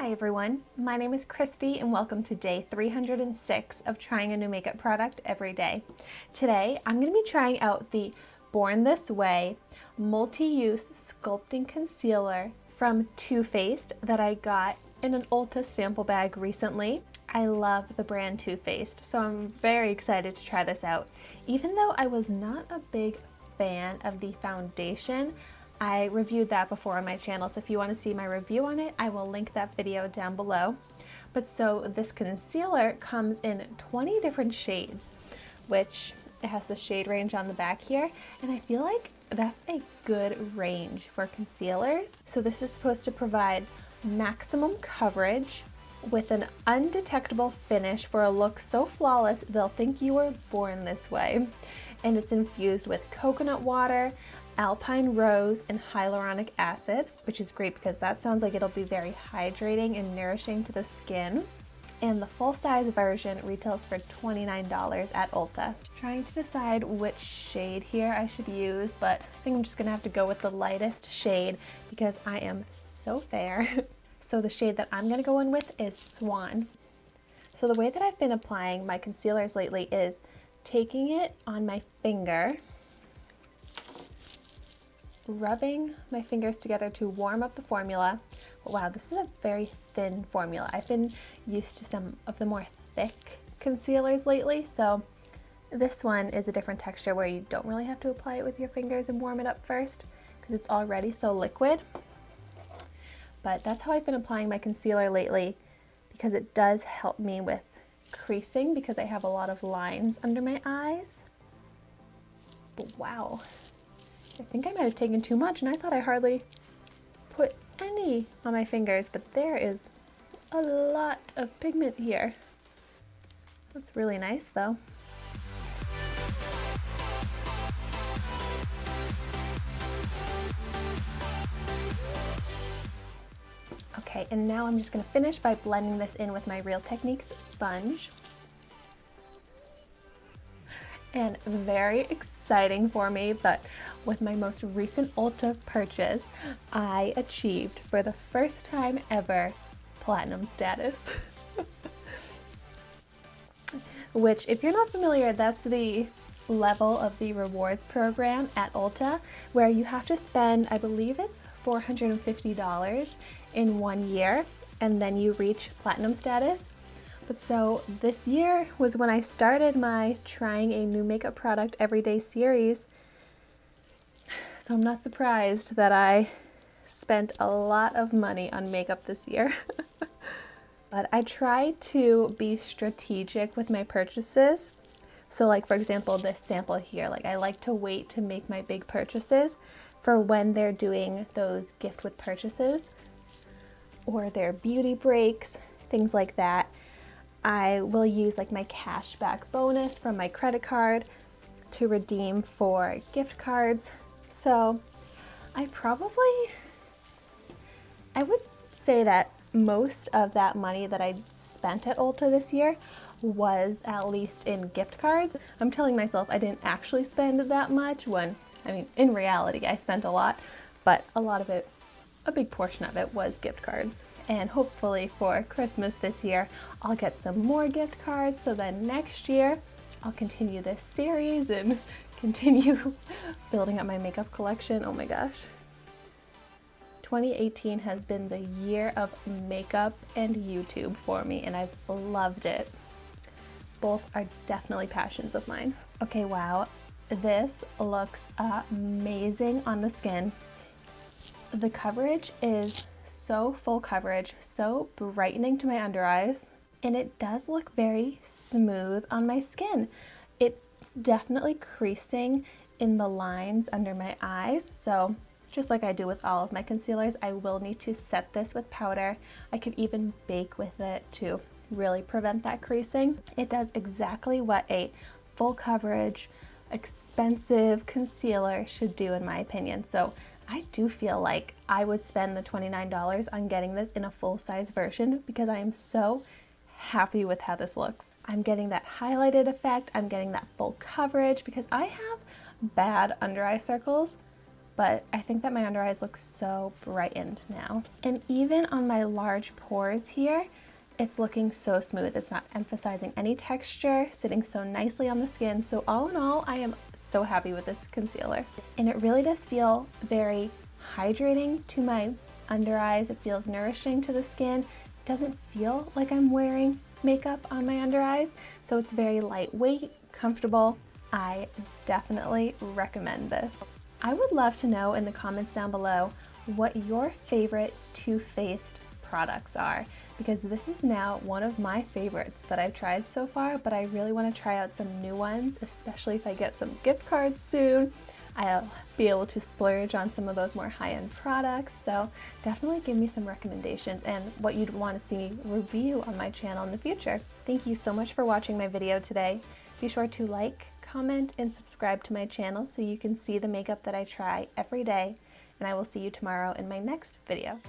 Hi everyone, my name is Christy and welcome to day 306 of trying a new makeup product every day. Today I'm going to be trying out the Born This Way multi-use sculpting concealer from Too Faced that I got in an Ulta sample bag recently. I love the brand Too Faced, so I'm very excited to try this out. Even though I was not a big fan of the foundation, I reviewed that before on my channel, so if you want to see my review on it, I will link that video down below. But so this concealer comes in 20 different shades, which it has the shade range on the back here, and I feel like that's a good range for concealers. So this is supposed to provide maximum coverage with an undetectable finish for a look so flawless they'll think you were born this way. And it's infused with coconut water, alpine rose, and hyaluronic acid, which is great because that sounds like it'll be very hydrating and nourishing to the skin. And the full-size version retails for $29 at Ulta. Trying to decide which shade here I should use, but I think I'm just gonna have to go with the lightest shade because I am so fair. So the shade that I'm gonna go in with is Swan. So the way that I've been applying my concealers lately is taking it on my finger, rubbing my fingers together to warm up the formula. But wow, this is a very thin formula. I've been used to some of the more thick concealers lately, so this one is a different texture where you don't really have to apply it with your fingers and warm it up first because it's already so liquid. But that's how I've been applying my concealer lately because it does help me with creasing because I have a lot of lines under my eyes. But wow, I think I might have taken too much and I thought I hardly put any on my fingers, but there is a lot of pigment here. That's really nice though. Okay, and now I'm just going to finish by blending this in with my Real Techniques sponge. And very exciting for me, but with my most recent Ulta purchase, I achieved for the first time ever platinum status. Which, if you're not familiar, that's the level of the rewards program at Ulta where you have to spend, I believe it's $450 in 1 year and then you reach platinum status. But so this year was when I started my trying a new makeup product everyday series. So I'm not surprised that I spent a lot of money on makeup this year. But I try to be strategic with my purchases. So like for example, this sample here, like I like to wait to make my big purchases for when they're doing those gift with purchases or their beauty breaks, things like that. I will use like my cashback bonus from my credit card to redeem for gift cards. So I would say that most of that money that I spent at Ulta this year was at least in gift cards. I'm telling myself I didn't actually spend that much when, I mean, in reality I spent a lot, but a lot of it, a big portion of it was gift cards. And hopefully for Christmas this year, I'll get some more gift cards so then next year I'll continue this series and continue building up my makeup collection. Oh my gosh. 2018 has been the year of makeup and YouTube for me and I've loved it. Both are definitely passions of mine. Okay, wow, this looks amazing on the skin. The coverage is so full coverage, so brightening to my under eyes, and it does look very smooth on my skin. It's definitely creasing in the lines under my eyes, so just like I do with all of my concealers, I will need to set this with powder. I could even bake with it to really prevent that creasing. It does exactly what a full coverage, expensive concealer should do in my opinion. So I do feel like I would spend the $29 on getting this in a full-size version because I am so happy with how this looks. I'm getting that highlighted effect, I'm getting that full coverage because I have bad under eye circles. but I think that my under eyes look so brightened now. And even on my large pores here, it's looking so smooth. It's not emphasizing any texture, sitting so nicely on the skin. So all in all, I am so happy with this concealer. And it really does feel very hydrating to my under eyes. It feels nourishing to the skin. It doesn't feel like I'm wearing makeup on my under eyes. So it's very lightweight, comfortable. I definitely recommend this. I would love to know in the comments down below what your favorite Too Faced products are, because this is now one of my favorites that I've tried so far, but I really want to try out some new ones, especially if I get some gift cards soon. I'll be able to splurge on some of those more high-end products, so definitely give me some recommendations and what you'd want to see me review on my channel in the future. Thank you so much for watching my video today. Be sure to like, comment, and subscribe to my channel so you can see the makeup that I try every day, and I will see you tomorrow in my next video.